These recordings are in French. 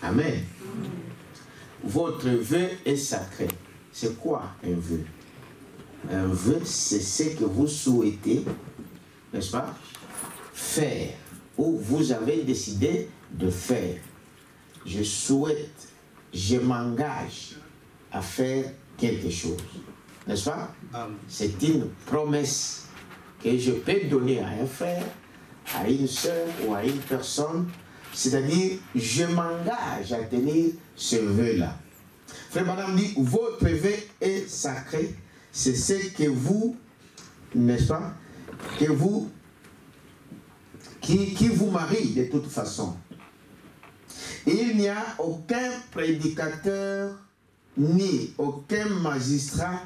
Amen. Votre vœu est sacré. C'est quoi un vœu? Un vœu, c'est ce que vous souhaitez, n'est-ce pas, faire, ou vous avez décidé de faire. Je souhaite, je m'engage à faire quelque chose, n'est-ce pas? C'est une promesse que je peux donner à un frère, à une soeur ou à une personne. C'est-à-dire, je m'engage à tenir ce vœu-là. Frère Madame dit, votre vœu est sacré. C'est ce que vous, n'est-ce pas, que vous, qui vous marie de toute façon. Il n'y a aucun prédicateur, ni aucun magistrat,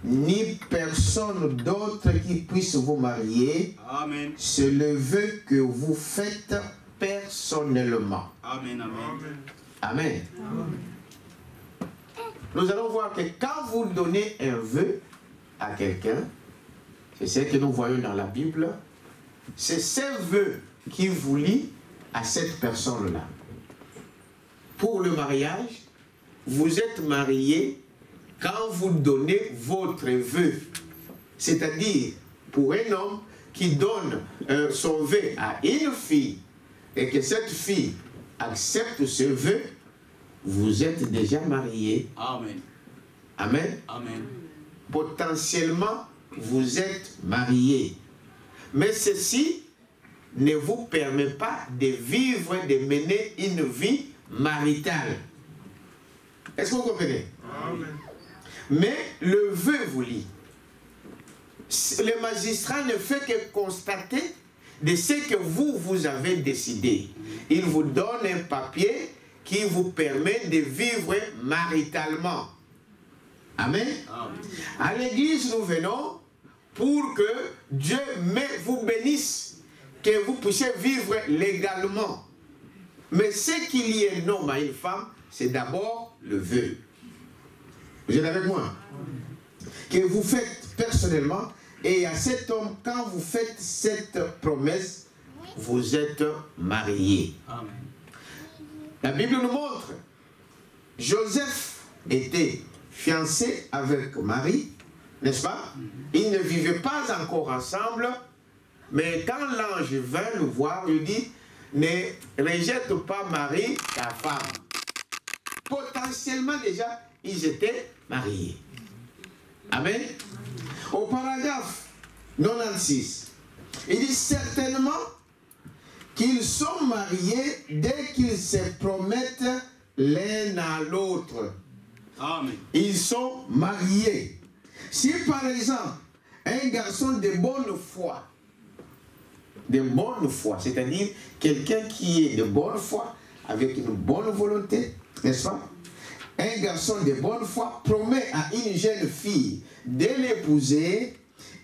ni personne d'autre qui puisse vous marier. Amen. C'est le vœu que vous faites personnellement. Amen. Amen. Amen. Amen. Nous allons voir que quand vous donnez un vœu à quelqu'un, c'est ce que nous voyons dans la Bible, c'est ce vœu qui vous lie à cette personne-là. Pour le mariage, vous êtes marié quand vous donnez votre vœu. C'est-à-dire, pour un homme qui donne son vœu à une fille et que cette fille accepte ce vœu, vous êtes déjà marié. Amen. Amen. Amen. Potentiellement, vous êtes marié. Mais ceci ne vous permet pas de vivre, de mener une vie maritale. Est-ce que vous comprenez? Amen. Mais le vœu vous lie. Le magistrat ne fait que constater de ce que vous avez décidé. Il vous donne un papier qui vous permet de vivre maritalement. Amen. Amen. À l'église, nous venons pour que Dieu vous bénisse, que vous puissiez vivre légalement. Mais ce qu'il y ait un homme à une femme, c'est d'abord le vœu. Vous êtes avec moi? Que vous faites personnellement, et à cet homme, quand vous faites cette promesse, vous êtes mariés. Amen. La Bible nous montre, Joseph était fiancé avec Marie, n'est-ce pas? Ils ne vivaient pas encore ensemble, mais quand l'ange vint le voir, il dit, ne rejette pas Marie, ta femme. Potentiellement déjà, ils étaient mariés. Amen. Au paragraphe 96, il dit certainement qu'ils sont mariés dès qu'ils se promettent l'un à l'autre. Amen. Ils sont mariés. Si par exemple, un garçon de bonne foi, c'est-à-dire quelqu'un qui est de bonne foi, avec une bonne volonté, n'est-ce pas? Un garçon de bonne foi promet à une jeune fille de l'épouser,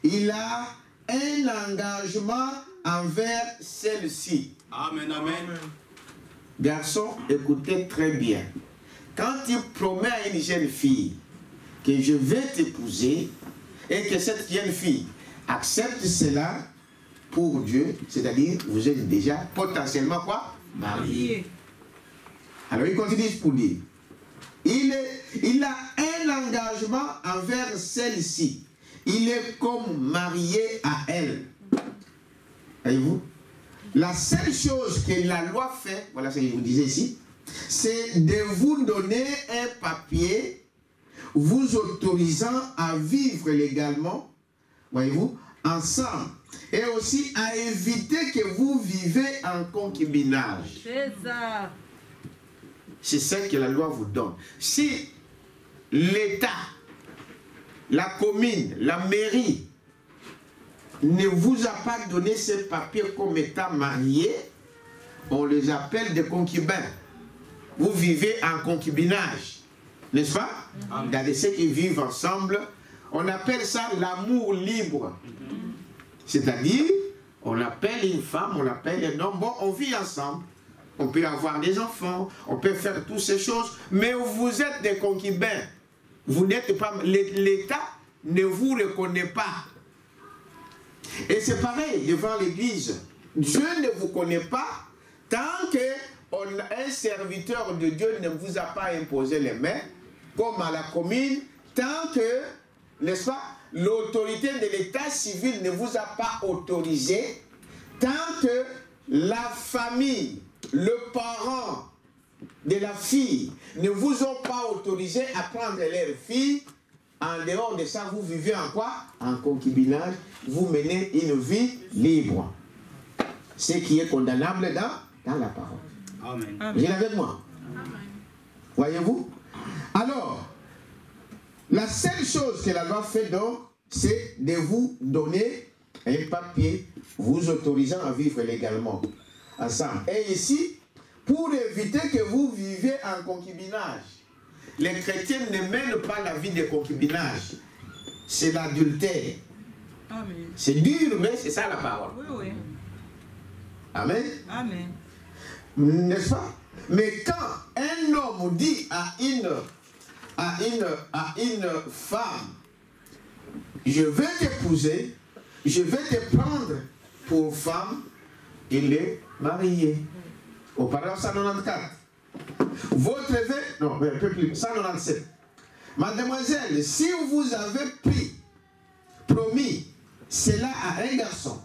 il a un engagement envers celle-ci. Amen, amen. Garçon, écoutez très bien. Quand il promet à une jeune fille que je vais t'épouser et que cette jeune fille accepte cela pour Dieu, c'est-à-dire vous êtes déjà potentiellement quoi? Marié. Alors il continue pour dire, il a un engagement envers celle-ci. Il est comme marié à elle. Voyez-vous? La seule chose que la loi fait, voilà ce que je vous disais ici, c'est de vous donner un papier vous autorisant à vivre légalement, voyez-vous, ensemble. Et aussi à éviter que vous vivez en concubinage. C'est ça. C'est ça que la loi vous donne. Si l'État, la commune, la mairie ne vous a pas donné ces papiers comme étant mariés, on les appelle des concubins. Vous vivez en concubinage, n'est-ce pas? Regardez ceux qui vivent ensemble, on appelle ça l'amour libre. C'est-à-dire, on appelle une femme, on appelle un homme, bon, on vit ensemble. On peut avoir des enfants, on peut faire toutes ces choses, mais vous êtes des concubins. Vous n'êtes pas, l'État ne vous reconnaît pas. Et c'est pareil devant l'Église. Dieu ne vous connaît pas tant que un serviteur de Dieu ne vous a pas imposé les mains, comme à la commune, tant que, n'est-ce pas, l'autorité de l'état civil ne vous a pas autorisé, tant que la famille, le parent de la fille ne vous ont pas autorisé à prendre leur fille. En dehors de ça, vous vivez en quoi? En concubinage. Vous menez une vie libre. Ce qui est condamnable dans la parole. Amen. Vous êtes avec moi? Voyez-vous? Alors, la seule chose que la loi fait donc, c'est de vous donner un papier vous autorisant à vivre légalement ensemble. Et ici, pour éviter que vous viviez en concubinage, les chrétiens ne mènent pas la vie de concubinage. C'est l'adultère. C'est dur, mais c'est ça la parole. Oui, oui. Amen. Amen. N'est-ce pas? Mais quand un homme dit à une femme, je vais t'épouser, je vais te prendre pour femme, il est marié. Au paragraphe 194. Votre évêque, non, un peu plus, 197. Mademoiselle, si vous avez promis cela à un garçon,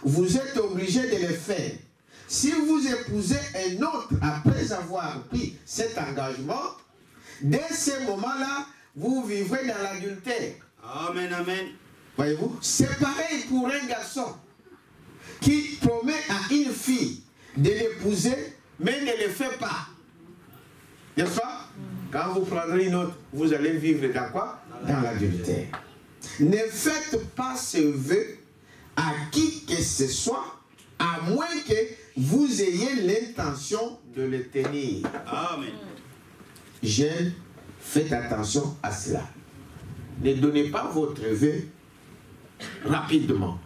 vous êtes obligé de le faire. Si vous épousez un autre après avoir pris cet engagement, dès ce moment-là, vous vivrez dans l'adultère. Amen, amen. Voyez-vous? C'est pareil pour un garçon qui promet à une fille de l'épouser, mais ne le fait pas. N'est-ce pas? Quand vous prendrez une autre, vous allez vivre dans quoi? Dans l'adultère. Ne faites pas ce vœu à qui que ce soit, à moins que vous ayez l'intention de le tenir. Amen. Jeunes, faites attention à cela. Ne donnez pas votre vœu rapidement.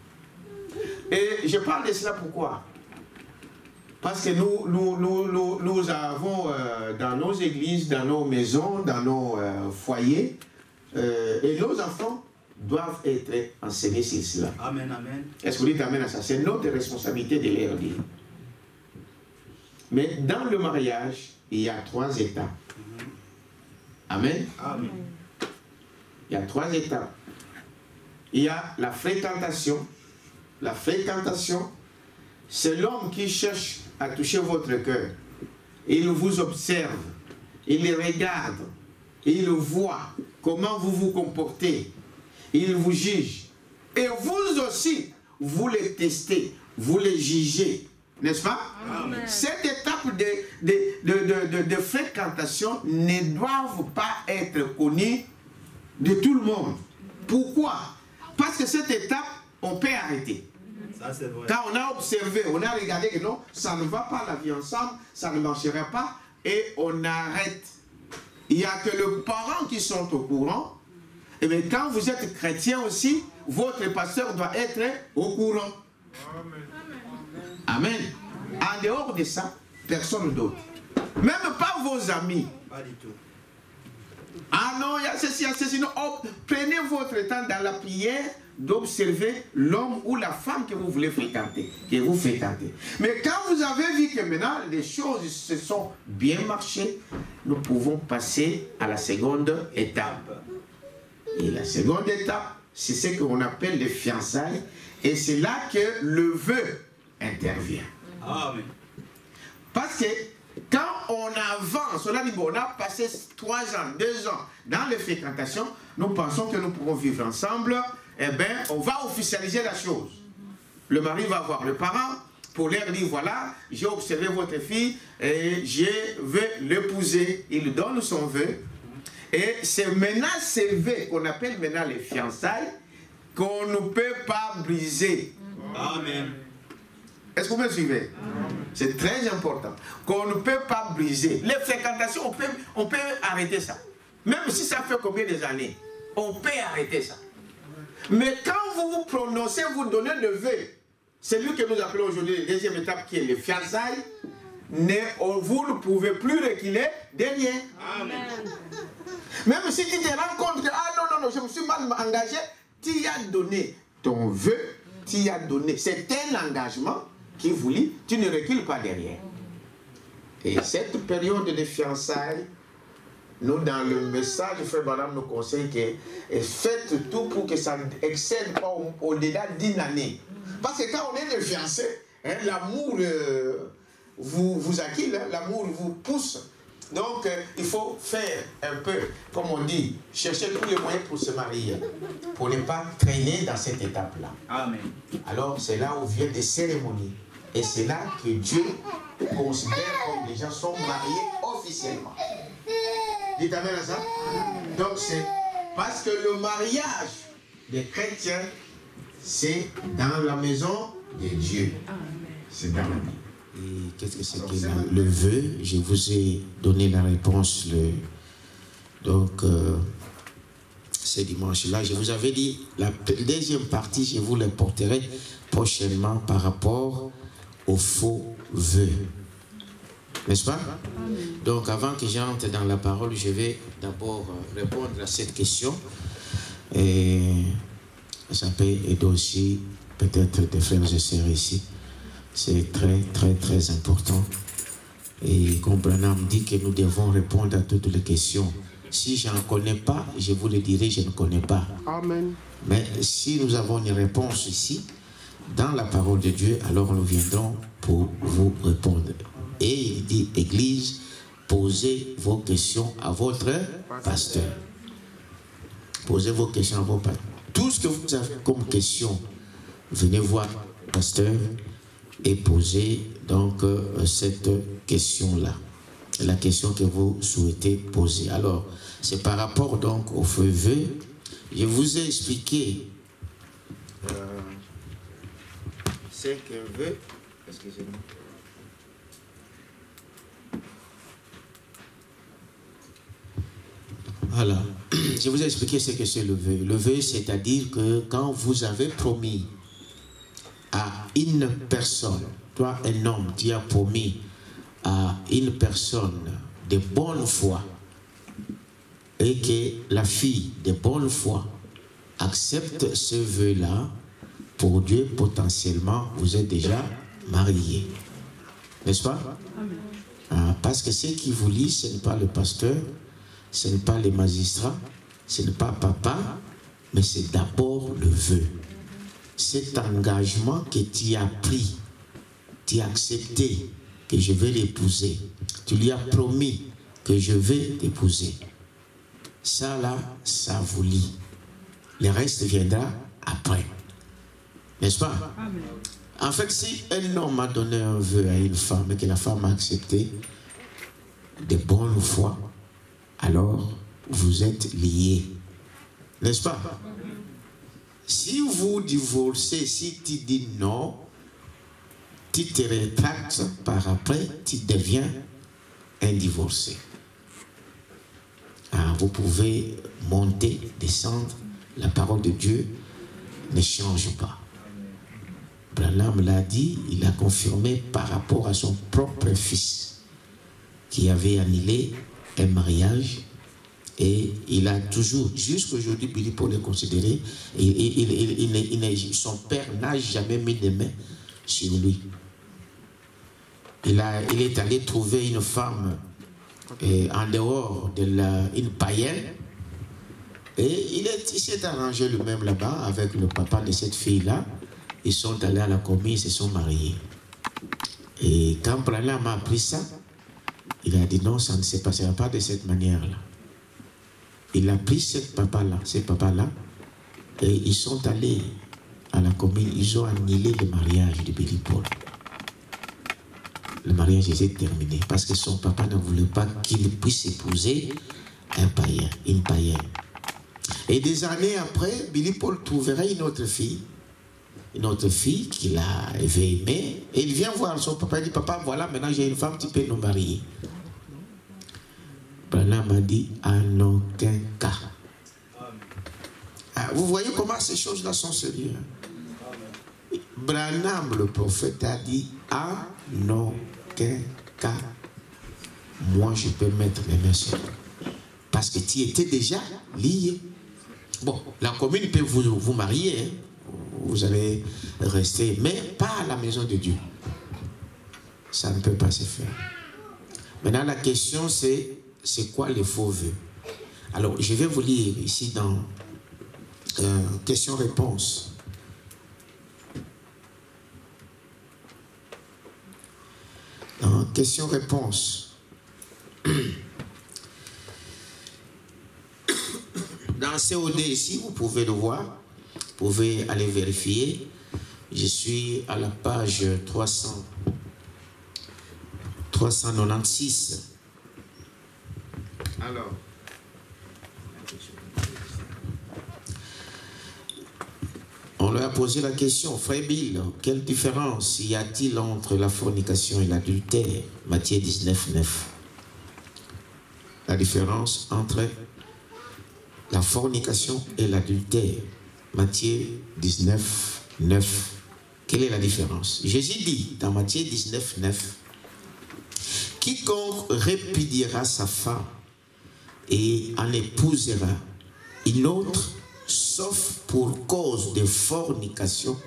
Et je parle de cela pourquoi? Parce que nous avons dans nos églises, dans nos maisons, dans nos foyers, et nos enfants doivent être enseignés sur cela. Amen, amen. Est-ce que vous dites amen à ça? C'est notre responsabilité de leur dire. Mais dans le mariage, il y a 3 étapes. Amen. Amen. Il y a 3 étapes. Il y a la fréquentation. La fréquentation, c'est l'homme qui cherche à toucher votre cœur. Il vous observe, il regarde, il voit comment vous vous comportez, il vous juge. Et vous aussi, vous les testez, vous les jugez, n'est-ce pas? Amen. Cette étape de fréquentation ne doit pas être connue de tout le monde. Pourquoi? Parce que cette étape, on peut arrêter. Ça, c'est vrai. Quand on a observé, on a regardé que non, ça ne va pas la vie ensemble, ça ne marchera pas, et on arrête. Il n'y a que les parents qui sont au courant. Et bien quand vous êtes chrétien aussi, votre pasteur doit être au courant. Amen. Amen. En dehors de ça, personne d'autre. Même pas vos amis. Pas du tout. Ah non, il y a ceci, non. Oh, prenez votre temps dans la prière d'observer l'homme ou la femme que vous voulez fréquenter, que vous fréquentez. Mais quand vous avez vu que maintenant les choses se sont bien marchées, nous pouvons passer à la seconde étape. Et la seconde étape, c'est ce qu'on appelle les fiançailles, et c'est là que le vœu intervient. Amen. Parce que quand on avance, on a dit, bon, on a passé 3 ans, 2 ans dans les fréquentations, nous pensons que nous pourrons vivre ensemble, eh bien, on va officialiser la chose. Le mari va voir le parent pour leur dire, voilà, j'ai observé votre fille et je veux l'épouser. Il donne son vœu. Et c'est maintenant ces vœux qu'on appelle maintenant les fiançailles qu'on ne peut pas briser. Amen. Est-ce que vous me suivez? C'est très important. Qu'on ne peut pas briser. Les fréquentations, on peut arrêter ça. Même si ça fait combien d'années, on peut arrêter ça. Mais quand vous vous prononcez, vous donnez le vœu, c'est lui que nous appelons aujourd'hui la deuxième étape qui est le fiançailles, vous ne pouvez plus reculer derrière. Amen. Même si tu te rends compte que, ah non, je me suis mal engagé, tu y as donné ton vœu, tu y as donné. C'est un engagement qui vous lit, tu ne recules pas derrière. Et cette période de fiançailles, nous, dans le message, Frère Branham nous conseille que faites tout pour que ça n'excède pas au-delà d'une année. Parce que quand on est de fiancés, hein, l'amour vous acquille, hein, l'amour vous pousse. Donc, il faut faire un peu, comme on dit, chercher tous les moyens pour se marier, pour ne pas traîner dans cette étape-là. Amen. Alors, c'est là où viennent des cérémonies. Et c'est là que Dieu considère comme les gens sont mariés officiellement. Dites amen à ça. Donc, c'est parce que le mariage des chrétiens, c'est dans la maison de Dieu. C'est dans la maison. Et qu'est-ce que c'est que le vœu? Je vous ai donné la réponse ce dimanche-là. Je vous avais dit, la deuxième partie, je vous la porterai prochainement par rapport aux faux vœux. N'est-ce pas? Donc, avant que j'entre dans la parole, je vais d'abord répondre à cette question. Et ça peut aider aussi peut-être des frères et sœurs ici. C'est très, très, très important. Et comme Branham dit que nous devons répondre à toutes les questions. Si je n'en connais pas, je vous le dirai, je ne connais pas. Amen. Mais si nous avons une réponse ici, dans la parole de Dieu, alors nous viendrons pour vous répondre. Et il dit, Église, posez vos questions à votre pasteur. Posez vos questions à vos pasteurs. Tout ce que vous avez comme question, venez voir le pasteur et posez donc cette question-là. La question que vous souhaitez poser. Alors, c'est par rapport donc au feu vœu. Je vous ai expliqué ce que veut. Excusez-moi. Voilà. Je vous ai expliqué ce que c'est le vœu. Le vœu, c'est-à-dire que quand vous avez promis à une personne, toi, un homme, tu as promis à une personne de bonne foi et que la fille de bonne foi accepte ce vœu-là, pour Dieu, potentiellement, vous êtes déjà mariés. N'est-ce pas? Parce que ce qui vous lie, ce n'est pas le pasteur, ce n'est pas les magistrats, ce n'est pas papa, mais c'est d'abord le vœu. Cet engagement que tu as pris, tu as accepté que je vais l'épouser. Tu lui as promis que je vais t'épouser. Ça là, ça vous lie. Le reste viendra après. N'est-ce pas? Amen. En fait, si un homme a donné un vœu à une femme et que la femme a accepté de bonne foi, alors vous êtes liés. N'est-ce pas? Amen. Si vous divorcez, si tu dis non, tu te rétractes par après, tu deviens un divorcé. Alors, vous pouvez monter, descendre, la parole de Dieu ne change pas. Branham l'a dit, il a confirmé par rapport à son propre fils qui avait annulé un mariage et il a toujours, jusqu'à aujourd'hui, Billy Paul est considéré, son père n'a jamais mis les mains sur lui. Il est allé trouver une femme en dehors de une païenne et il s'est arrangé lui-même là-bas avec le papa de cette fille-là. Ils sont allés à la commune, ils se sont mariés. Et quand Branham a appris ça, il a dit non, ça ne se passera pas de cette manière-là. Il a pris ce papa-là, et ils sont allés à la commune, ils ont annulé le mariage de Billy Paul. Le mariage était terminé parce que son papa ne voulait pas qu'il puisse épouser un païen, une païenne. Et des années après, Billy Paul trouverait une autre fille qu'il avait aimée, et il vient voir son papa, il dit, papa, voilà, maintenant j'ai une femme, tu peux nous marier. Branham a dit, en aucun cas. Vous voyez comment ces choses-là sont sérieuses. Branham, le prophète, a dit, en aucun cas, moi je peux mettre mes mains sur toi. Parce que tu étais déjà lié. Bon, la commune peut vous marier, hein. Vous allez rester, mais pas à la maison de Dieu. Ça ne peut pas se faire. Maintenant, la question, c'est quoi les faux vœux? Alors, je vais vous lire ici dans question-réponse. Dans question-réponse. Dans COD ici, vous pouvez le voir. Vous pouvez aller vérifier. Je suis à la page 396. Alors, on leur a posé la question, Frère Bill, quelle différence y a-t-il entre la fornication et l'adultère? Matthieu 19, 9. La différence entre la fornication et l'adultère. Matthieu 19, 9. Quelle est la différence? Jésus dit dans Matthieu 19, 9, quiconque répudiera sa femme et en épousera une autre, sauf pour cause de fornication,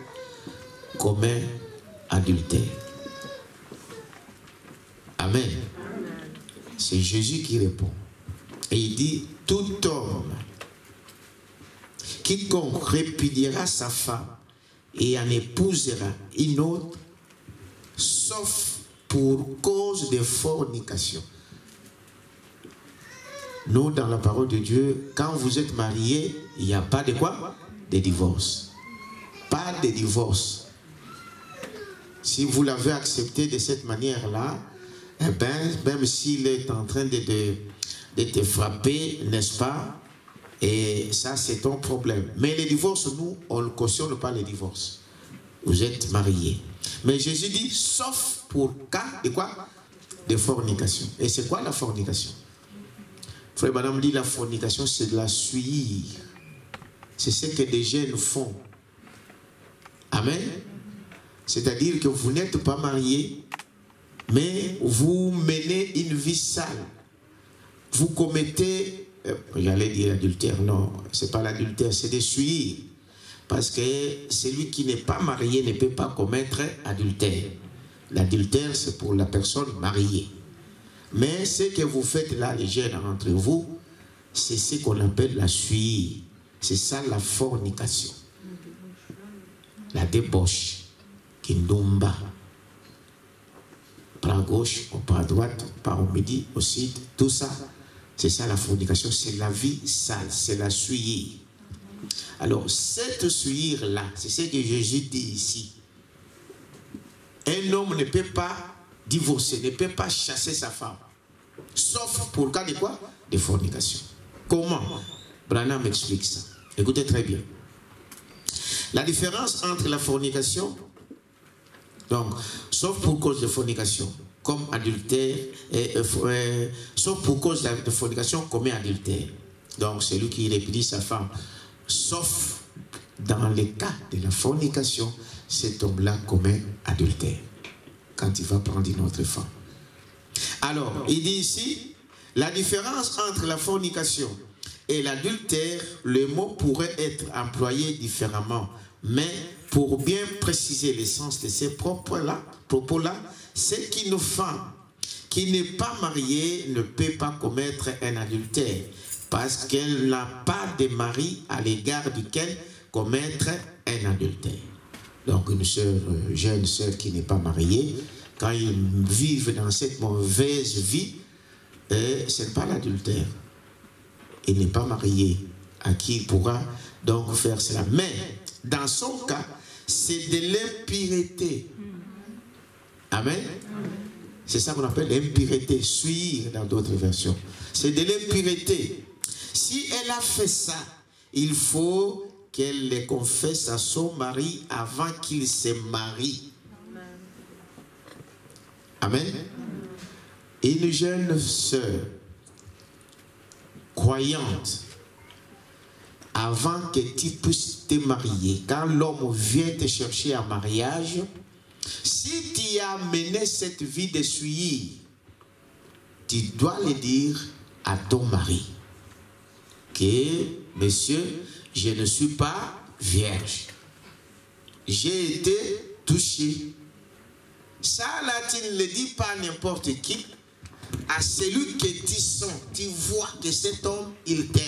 commet adultère. Amen. C'est Jésus qui répond. Et il dit, tout homme, quiconque répudiera sa femme et en épousera une autre, sauf pour cause de fornication. Nous, dans la parole de Dieu, quand vous êtes mariés, il n'y a pas de quoi? De divorce. Pas de divorce. Si vous l'avez accepté de cette manière-là, eh ben, même s'il est en train de te frapper, n'est-ce pas? Et ça, c'est ton problème. Mais les divorces, nous, on ne cautionne pas les divorces. Vous êtes mariés. Mais Jésus dit, sauf pour cas de quoi? De fornication. Et c'est quoi la fornication? Frère Madame dit, la fornication, c'est de la suivre. C'est ce que des jeunes font. Amen. C'est-à-dire que vous n'êtes pas mariés, mais vous menez une vie sale. Vous commettez, j'allais dire adultère, non, c'est pas l'adultère, c'est de suivre. Parce que celui qui n'est pas marié ne peut pas commettre adultère. L'adultère, c'est pour la personne mariée. Mais ce que vous faites là, les jeunes entre vous, c'est ce qu'on appelle la suie. C'est ça la fornication. La débauche. Kindomba. Par à gauche, on part à droite, on part au midi, au sud, tout ça. C'est ça la fornication, c'est la vie sale, c'est la souillure. Alors, cette souillure-là, c'est ce que Jésus dit ici. Un homme ne peut pas divorcer, ne peut pas chasser sa femme. Sauf pour le cas de quoi? De fornication. Comment? Branham m'explique ça. Écoutez très bien. La différence entre la fornication, donc, sauf pour cause de fornication, comme adultère, sauf pour cause de fornication, commet adultère. Donc, celui qui répudie sa femme, sauf dans le cas de la fornication, cet homme-là commet adultère quand il va prendre une autre femme. Alors, il dit ici, la différence entre la fornication et l'adultère, le mot pourrait être employé différemment, mais pour bien préciser le sens de ces propos-là, c'est qu'une femme qui n'est pas mariée ne peut pas commettre un adultère parce qu'elle n'a pas de mari à l'égard duquel commettre un adultère. Donc une sœur, jeune sœur qui n'est pas mariée, quand ils vivent dans cette mauvaise vie, ce n'est pas l'adultère. Il n'est pas marié à qui il pourra donc faire cela. Mais dans son cas, c'est de l'impureté. Amen. C'est ça qu'on appelle l'impureté, suivre dans d'autres versions. C'est de l'impureté. Si elle a fait ça, il faut qu'elle le confesse à son mari avant qu'il se marie. Amen. Une jeune sœur croyante, avant que tu puisses te marier, quand l'homme vient te chercher en mariage, si tu as mené cette vie de souillir, tu dois le dire à ton mari que, monsieur, je ne suis pas vierge. J'ai été touché. Ça, là, tu ne le dis pas à n'importe qui, à celui que tu sens, tu vois que cet homme, il t'aime.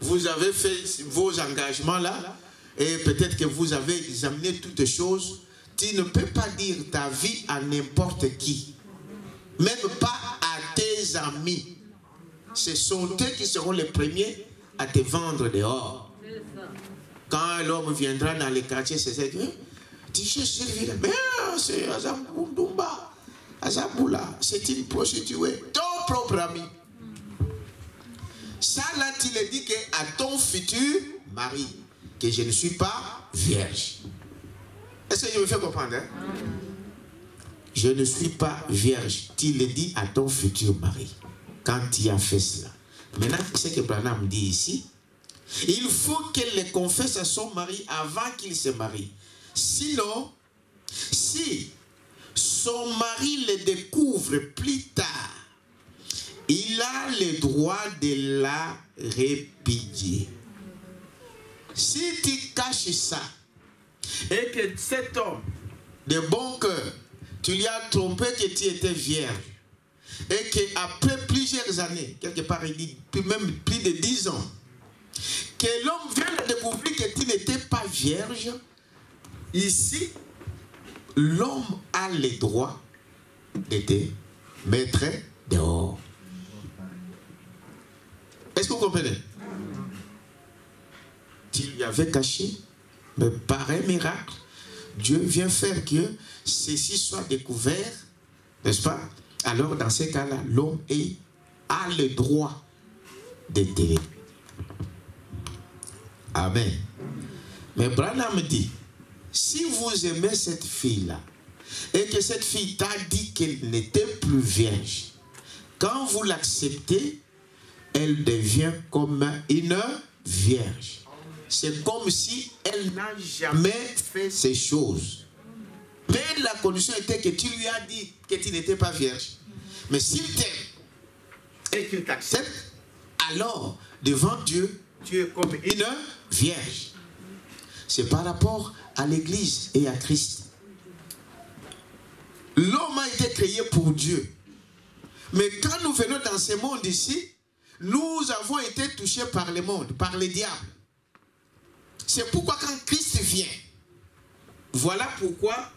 Vous avez fait vos engagements là, et peut-être que vous avez examiné toutes les choses. Tu ne peux pas dire ta vie à n'importe qui, même pas à tes amis. Ce sont eux qui seront les premiers à te vendre dehors. Quand l'homme viendra dans les quartiers, c'est ça que tu cherches cette ville, mais c'est Azamboumba, Azaboula, c'est une prostituée, ton propre ami. Ça là, tu le dis à ton futur mari, que je ne suis pas vierge. Est-ce que je me fais comprendre? Hein? Je ne suis pas vierge. Tu le dis à ton futur mari, quand tu as fait cela. Maintenant, ce que Branham dit ici, il faut qu'elle le confesse à son mari avant qu'il se marie. Sinon, si son mari le découvre plus tard, il a le droit de la répudier. Si tu caches ça, et que cet homme de bon cœur, tu lui as trompé que tu étais vierge, et qu'après plusieurs années, quelque part il dit même plus de 10 ans, que l'homme vient de découvrir que tu n'étais pas vierge, ici, l'homme a le droit de te mettre dehors. Est-ce que vous comprenez? Tu lui avais caché, mais par un miracle, Dieu vient faire que ceci soit découvert, n'est-ce pas? Alors, dans ces cas-là, l'homme a le droit de te. Amen. Mais Branham dit, si vous aimez cette fille-là, et que cette fille t'a dit qu'elle n'était plus vierge, quand vous l'acceptez, elle devient comme une vierge. C'est comme si elle n'a jamais fait ces choses. Mais la condition était que tu lui as dit que tu n'étais pas vierge. Mais s'il t'aime et qu'il t'accepte, alors, devant Dieu, tu es comme une vierge. C'est par rapport à l'Église et à Christ. L'homme a été créé pour Dieu. Mais quand nous venons dans ce monde ici, nous avons été touchés par le monde, par le diable. C'est pourquoi quand Christ vient, voilà pourquoi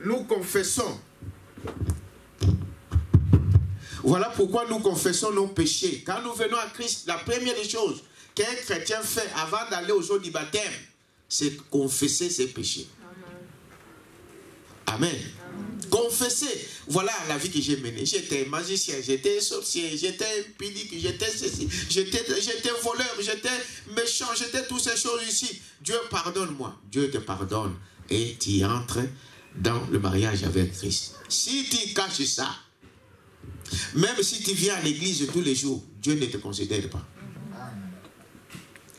nous confessons. Voilà pourquoi nous confessons nos péchés. Quand nous venons à Christ, la première des choses qu'un chrétien fait avant d'aller au jour du baptême, c'est confesser ses péchés. Amen. Confesser. Voilà la vie que j'ai menée. J'étais magicien, j'étais sorcier, j'étais impudicien, j'étais ceci, j'étais voleur, j'étais méchant, j'étais toutes ces choses ici. Dieu pardonne-moi. Dieu te pardonne et tu entres dans le mariage avec Christ. Si tu caches ça, même si tu viens à l'église tous les jours, Dieu ne te considère pas.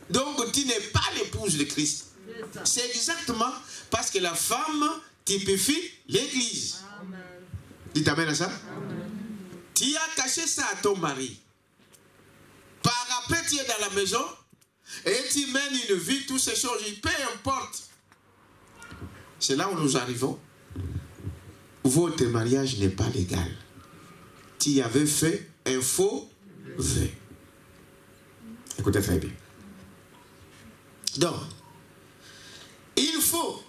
Donc tu n'es pas l'épouse de Christ. C'est exactement parce que la femme typifie l'église. Dites amen à ça. Amen. Tu as caché ça à ton mari. Par après, tu es dans la maison et tu mènes une vie, toutes ces choses, peu importe. C'est là où nous arrivons. Votre mariage n'est pas légal. Tu avais fait un faux vœu. Écoutez très bien. Donc, il faut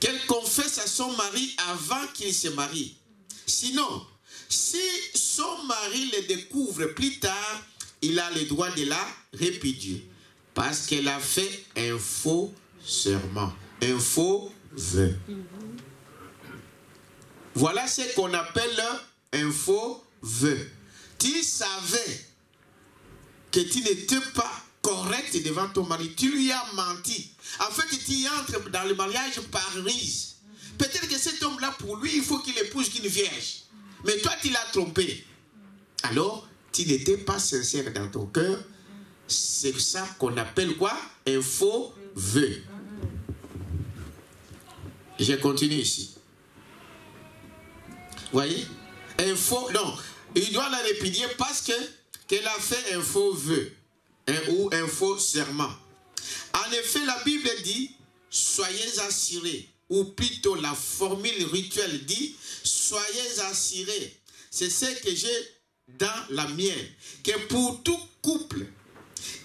qu'elle confesse à son mari avant qu'il se marie. Sinon, si son mari le découvre plus tard, il a le droit de la répudier. Parce qu'elle a fait un faux serment, un faux vœu. Voilà ce qu'on appelle un faux vœu. Tu savais que tu n'étais pas correct devant ton mari. Tu lui as menti. En fait, tu entres dans le mariage par ruse. Peut-être que cet homme-là, pour lui, il faut qu'il épouse qu'une vierge. Mais toi, tu l'as trompé. Alors, tu n'étais pas sincère dans ton cœur. C'est ça qu'on appelle quoi? Un faux vœu. Je continue ici. Vous voyez? Un faux... Non, il doit la répudier parce qu'elle a fait un faux vœu. Ou un faux serment. En effet, la Bible dit, soyez assurés, ou plutôt la formule rituelle dit, soyez assurés. C'est ce que j'ai dans la mienne, que pour tout couple,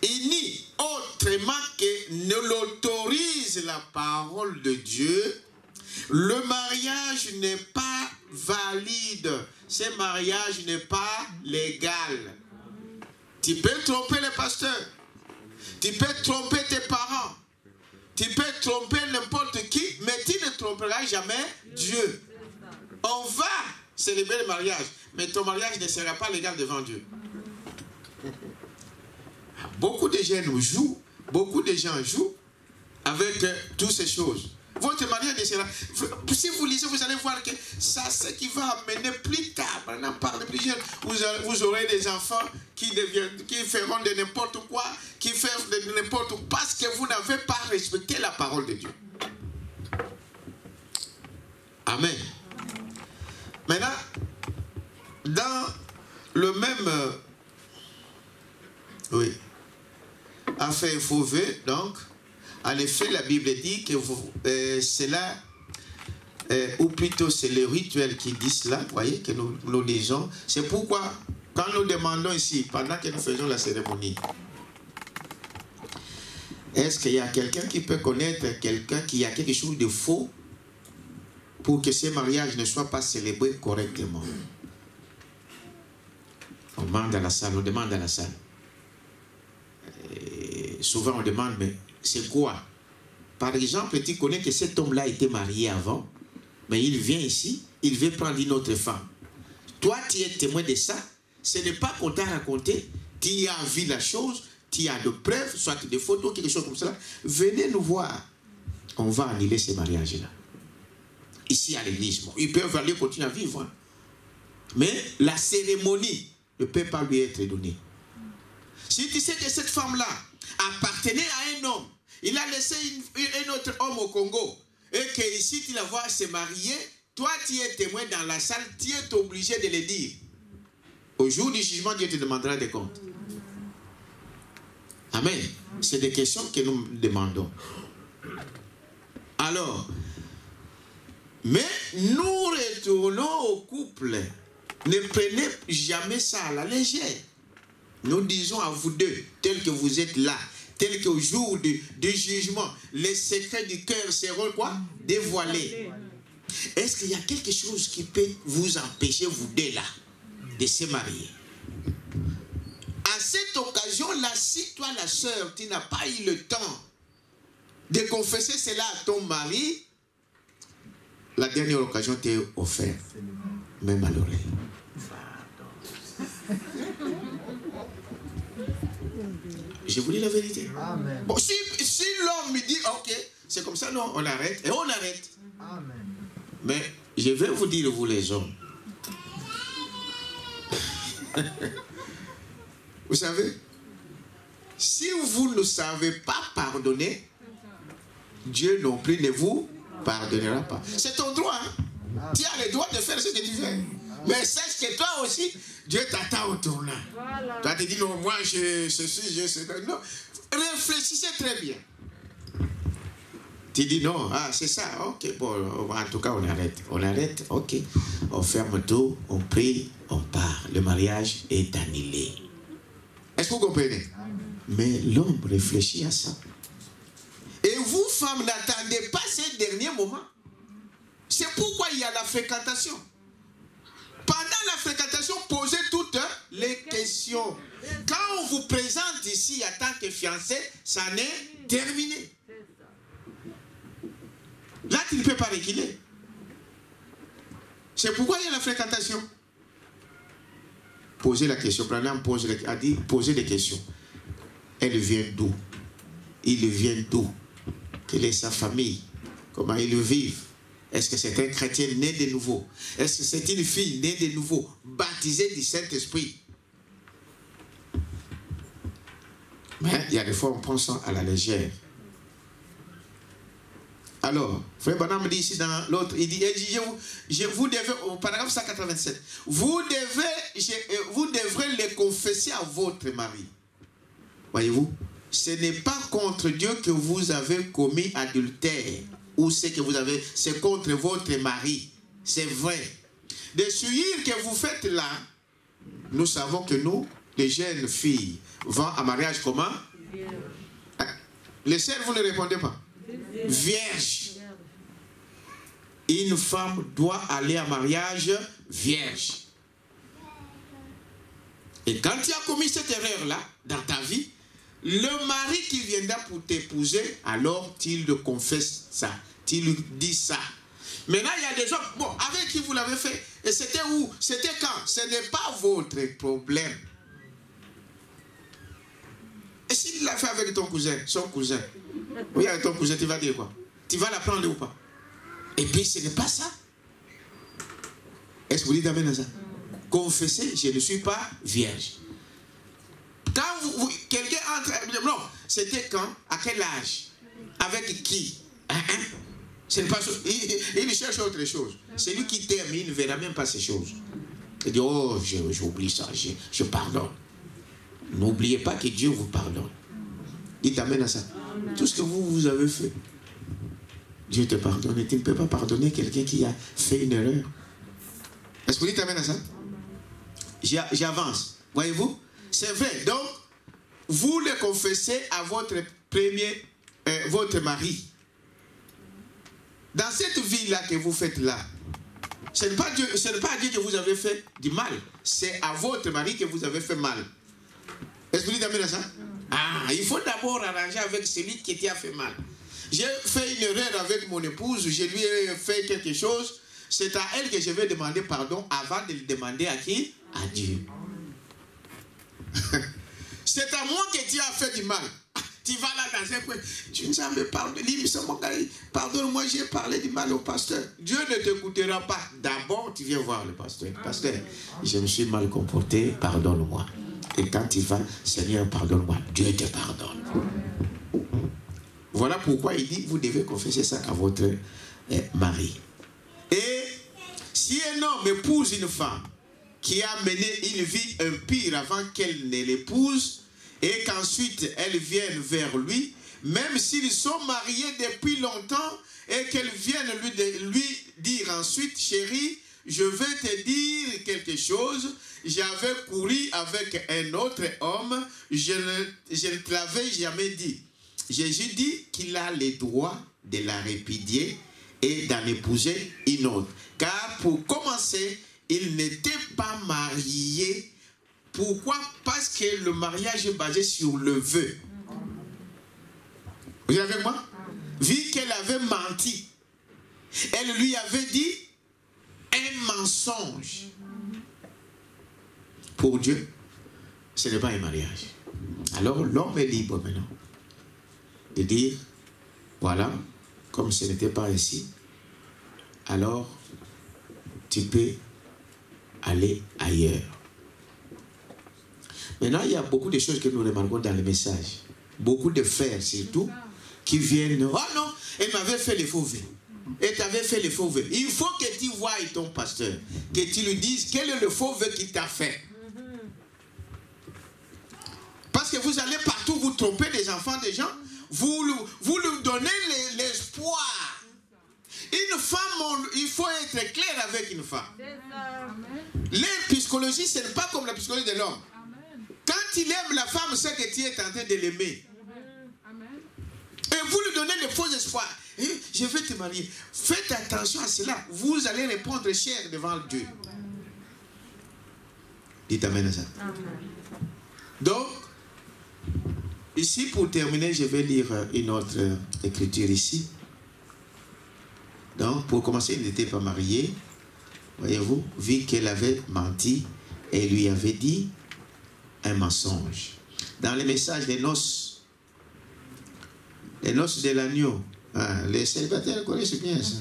uni autrement que ne l'autorise la parole de Dieu, le mariage n'est pas valide. Ce mariage n'est pas légal. Tu peux tromper le pasteur. Tu peux tromper tes parents. Tu peux tromper n'importe qui, mais tu ne tromperas jamais Dieu. On va célébrer le mariage, mais ton mariage ne sera pas légal devant Dieu. Beaucoup de jeunes jouent, beaucoup de gens jouent avec toutes ces choses. Votre mariage ne sera... Si vous lisez, vous allez voir que ça, ce qui va amener plus tard, on en parle plus jeune, vous aurez des enfants qui feront de n'importe quoi, qui feront de n'importe quoi, parce que vous n'avez pas respecté la parole de Dieu. Amen. Maintenant, dans le même... oui. Affaire Fauvé, donc, en effet, la Bible dit que c'est là, ou plutôt c'est le rituel qui dit cela, vous voyez, que nous disons. C'est pourquoi, quand nous demandons ici, pendant que nous faisons la cérémonie, est-ce qu'il y a quelqu'un qui peut connaître quelqu'un qui a quelque chose de faux pour que ce mariage ne soit pas célébré correctement? On demande à la salle, on demande à la salle. Et souvent on demande, mais c'est quoi? Par exemple, tu connais que cet homme-là était marié avant, mais il vient ici, il veut prendre une autre femme. Toi, tu es témoin de ça. Ce n'est pas qu'on t'a raconté, tu as vu la chose, tu as de preuves, soit des photos, quelque chose comme ça. Venez nous voir. On va annuler ces mariages-là. Ici à l'église. Bon, ils peuvent aller continuer à vivre. Hein. Mais la cérémonie ne peut pas lui être donnée. Si tu sais que cette femme-là appartenait à un homme, il a laissé un autre homme au Congo, et qu'ici tu la vois se marier, toi tu es témoin dans la salle, tu es obligé de le dire. Au jour du jugement, Dieu te demandera des comptes. Amen. C'est des questions que nous demandons. Alors, mais nous retournons au couple. Ne prenez jamais ça à la légère. Nous disons à vous deux, tels que vous êtes là, tels qu'au jour du jugement, les secrets du cœur seront quoi? Dévoilés. Est-ce qu'il y a quelque chose qui peut vous empêcher, vous deux là, de se marier? À cette occasion-là, si toi, la sœur, tu n'as pas eu le temps de confesser cela à ton mari, la dernière occasion t'est offerte, même à l'oreille. Je vous dis la vérité. Amen. Bon, si l'homme me dit, ok, c'est comme ça, non, on arrête, et on arrête. Amen. Mais je vais vous dire, vous les hommes, vous savez, si vous ne savez pas pardonner, Dieu non plus ne vous pardonnera pas. C'est ton droit. Hein? Tu as le droit de faire ce que tu fais. Mais sache que toi aussi, Dieu t'attend au tournant. Voilà. Toi, tu dis, non, moi, je suis. Non. Réfléchissez très bien. Tu dis, non, ah, c'est ça, ok, bon, en tout cas, on arrête. On arrête, ok. On ferme tout, on prie, on part. Le mariage est annulé. Est-ce que vous comprenez? Mais l'homme réfléchit à ça. Et vous, femmes, n'attendez pas ces derniers moments. C'est pourquoi il y a la fréquentation. Pendant la fréquentation, posez toutes les questions. Quand on vous présente ici en tant que fiancé, ça n'est terminé. Là, tu ne peux pas reculer. C'est pourquoi il y a la fréquentation. Posez la question. Branham a dit, posez des questions. Elle vient d'où? Il vient d'où? Quelle est sa famille? Comment ils vivent? Est-ce que c'est un chrétien né de nouveau? Est-ce que c'est une fille née de nouveau, baptisée du Saint-Esprit? Mais il y a des fois on prend ça à la légère. Alors, Frère Branham dit ici dans l'autre, il dit, vous devez, au paragraphe 187, vous devrez les confesser à votre mari. Voyez-vous, ce n'est pas contre Dieu que vous avez commis adultère, ou c'est que vous avez, c'est contre votre mari. C'est vrai. De souillure que vous faites là, nous savons que nous, les jeunes filles, vont à mariage comment? Les sœurs, vous ne répondez pas. Vierge. Une femme doit aller à mariage vierge. Et quand tu as commis cette erreur-là dans ta vie, le mari qui viendra pour t'épouser, alors tu le confesses ça. Tu lui dis ça. Maintenant, il y a des gens, bon, avec qui vous l'avez fait. Et c'était où? C'était quand? Ce n'est pas votre problème. Et s'il l'a fait avec ton cousin, son cousin, oui, avec ton cousin, tu vas dire quoi? Tu vas la prendre ou pas? Et puis, ce n'est pas ça. Est-ce que vous dites amen à ça? Confessez, je ne suis pas vierge. Quand quelqu'un entre... Non, c'était quand? À quel âge? Avec qui? Pas, il cherche autre chose. Celui qui t'aime, il ne verra même pas ces choses. Il dit, oh, j'oublie ça, je pardonne. N'oubliez pas que Dieu vous pardonne. Il t'amène à ça. Tout ce que vous avez fait, Dieu te pardonne. Et tu ne peux pas pardonner quelqu'un qui a fait une erreur. Est-ce que vous t'amène à ça? J'avance. Voyez-vous? C'est vrai. Donc, vous le confessez à votre votre mari. Dans cette vie-là que vous faites là, ce n'est pas à Dieu que vous avez fait du mal. C'est à votre mari que vous avez fait mal. Est-ce que vous dites amen à ça? Ah, il faut d'abord arranger avec celui qui t'a fait mal. J'ai fait une erreur avec mon épouse, je lui ai fait quelque chose. C'est à elle que je vais demander pardon avant de le demander à qui? À Dieu. C'est à moi que tu as fait du mal. Tu vas là dans un coin, tu nous as parlé, pardonne-moi, j'ai parlé du mal au pasteur. Dieu ne t'écoutera pas. D'abord, tu viens voir le pasteur. Pasteur, je me suis mal comporté, pardonne-moi. Et quand tu vas, Seigneur, pardonne-moi, Dieu te pardonne. Voilà pourquoi il dit, vous devez confesser ça à votre mari. Et si un homme épouse une femme qui a mené une vie impure avant qu'elle ne l'épouse, et qu'ensuite elle vienne vers lui, même s'ils sont mariés depuis longtemps, et qu'elle vienne lui dire ensuite, chérie, je vais te dire quelque chose, j'avais couru avec un autre homme, je ne te l'avais jamais dit. Jésus dit qu'il a le droit de la répudier et d'en épouser une autre. Car pour commencer, il n'était pas marié. Pourquoi? Parce que le mariage est basé sur le vœu. Vous êtes avec moi? Vu qu'elle avait menti, elle lui avait dit un mensonge. Pour Dieu, ce n'est pas un mariage. Alors l'homme est libre maintenant de dire, voilà, comme ce n'était pas ainsi, alors tu peux aller ailleurs. Maintenant, il y a beaucoup de choses que nous remarquons dans le message. Beaucoup de frères, surtout, qui viennent. Oh non, elle m'avait fait les faux vœux. Elle t'avait fait les faux vœux. Il faut que tu voies ton pasteur, que tu lui dises quel est le faux vœu qu'il t'a fait. Parce que vous allez partout vous tromper des enfants des gens. Vous lui donnez l'espoir. Une femme, il faut être clair avec une femme. Leur psychologie, ce n'est pas comme la psychologie de l'homme. Quand il aime la femme, c'est que tu es en train de l'aimer. Et vous lui donnez de faux espoirs. Je vais te marier. Faites attention à cela. Vous allez répondre cher devant Dieu. Dites amen à ça. Donc, ici pour terminer, je vais lire une autre écriture ici. Donc, pour commencer, il n'était pas marié. Voyez-vous, vu qu'elle avait menti et lui avait dit un mensonge. Dans le message des noces de l'agneau, les célibataires connaissent bien ça.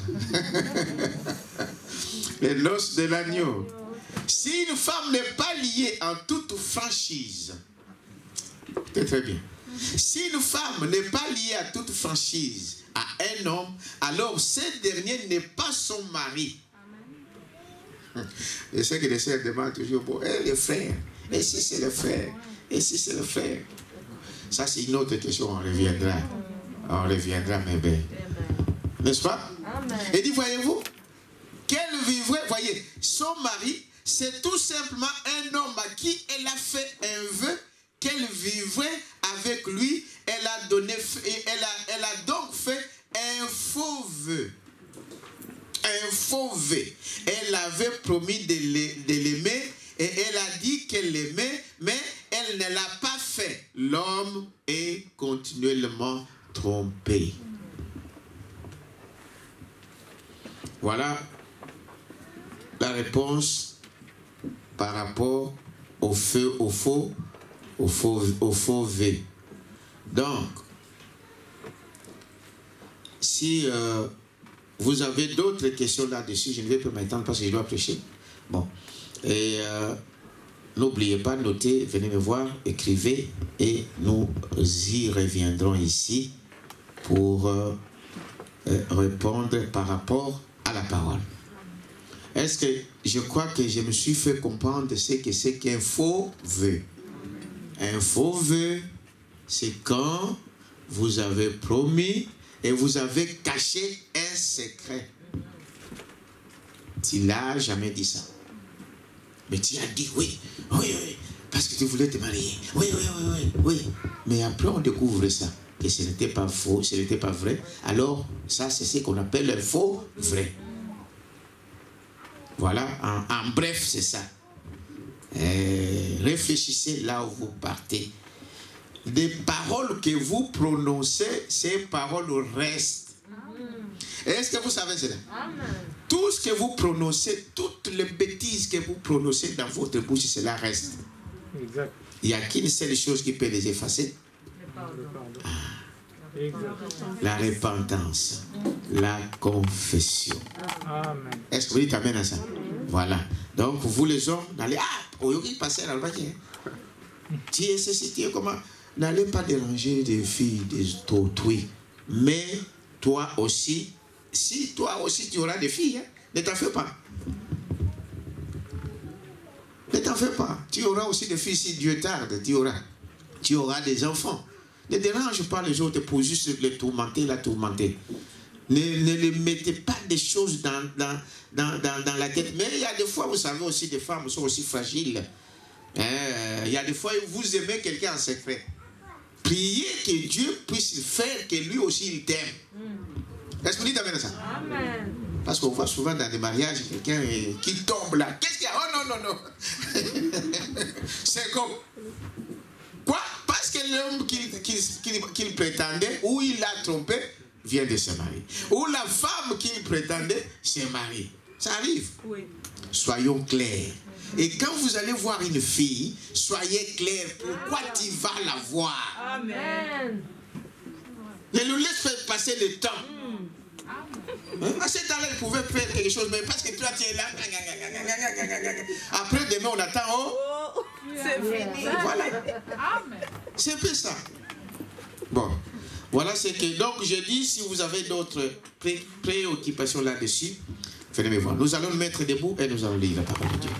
Les noces de l'agneau. Si une femme n'est pas liée en toute franchise, c'est très bien. Si une femme n'est pas liée à toute franchise à un homme, alors ce dernier n'est pas son mari. Et c'est que les sœurs demandent toujours, bon, les frères, et si c'est le frère, et si c'est le frère. Ça, c'est une autre question, on reviendra. On reviendra, mais bien. N'est-ce pas? Amen. Et dit, voyez-vous, qu'elle vivrait, voyez, son mari, c'est tout simplement un homme à qui elle a fait un vœu, qu'elle vivrait avec lui. Elle a donné, elle a donc fait un faux vœu. Un faux vœu. Elle avait promis de l'aimer et elle a dit qu'elle l'aimait, mais elle ne l'a pas fait. L'homme est continuellement trompé. Voilà la réponse par rapport au faux vœu. Donc, si vous avez d'autres questions là-dessus, je ne vais pas m'étendre parce que je dois prêcher. Bon. Et n'oubliez pas de noter, venez me voir, écrivez et nous y reviendrons ici pour répondre par rapport à la parole. Est-ce que je crois que je me suis fait comprendre ce que c'est qu'un faux vœu? Un faux vœu, c'est quand vous avez promis et vous avez caché un secret. Tu n'as jamais dit ça. Mais tu as dit oui, parce que tu voulais te marier. Oui. Mais après on découvre ça, que ce n'était pas faux, ce n'était pas vrai. Alors ça c'est ce qu'on appelle un faux vrai. Voilà, en bref c'est ça. Réfléchissez là où vous partez. Des paroles que vous prononcez, ces paroles restent. Est-ce que vous savez cela? Amen. Tout ce que vous prononcez, toutes les bêtises que vous prononcez dans votre bouche, cela reste. Exact. Il n'y a qu'une seule chose qui peut les effacer. La repentance, la confession. Amen. Est-ce que vous dites amen à ça? Voilà. Donc vous les hommes, n'allez passer à la tu es ceci, tu es comment? N'allez pas déranger des filles d'autrui. Mais toi aussi, si toi aussi tu auras des filles, hein, ne t'en fais pas. Ne t'en fais pas. Tu auras aussi des filles si Dieu tarde. Tu auras des enfants. Ne dérange pas les autres pour juste les tourmenter, la tourmenter. Ne les mettez pas des choses dans la tête. Mais il y a des fois, vous savez aussi, des femmes sont aussi fragiles. Il y a des fois où vous aimez quelqu'un en secret. Priez que Dieu puisse faire que lui aussi il t'aime. Est-ce que vous dites amen à ça? Amen. Parce qu'on voit souvent dans des mariages quelqu'un qui tombe là. Qu'est-ce qu'il y a? Oh non. C'est comme... Quoi? Parce que l'homme qu'il prétendait, ou il l'a trompé, vient de se marier. Ou la femme qu'il prétendait s'est mariée. Ça arrive. Oui. Soyons clairs. Et quand vous allez voir une fille, soyez clairs. Pourquoi tu vas la voir? Amen. Ne nous laisse pas passer le temps. À ce temps-là, il pouvait faire quelque chose, mais parce que toi, tu es là. Après, demain, on attend. Oh, C'est fini. voilà. C'est un peu ça. Bon, voilà ce que... Donc, je dis, si vous avez d'autres préoccupations là-dessus, venez me voir. Nous allons nous mettre debout et nous allons lire la parole de Dieu.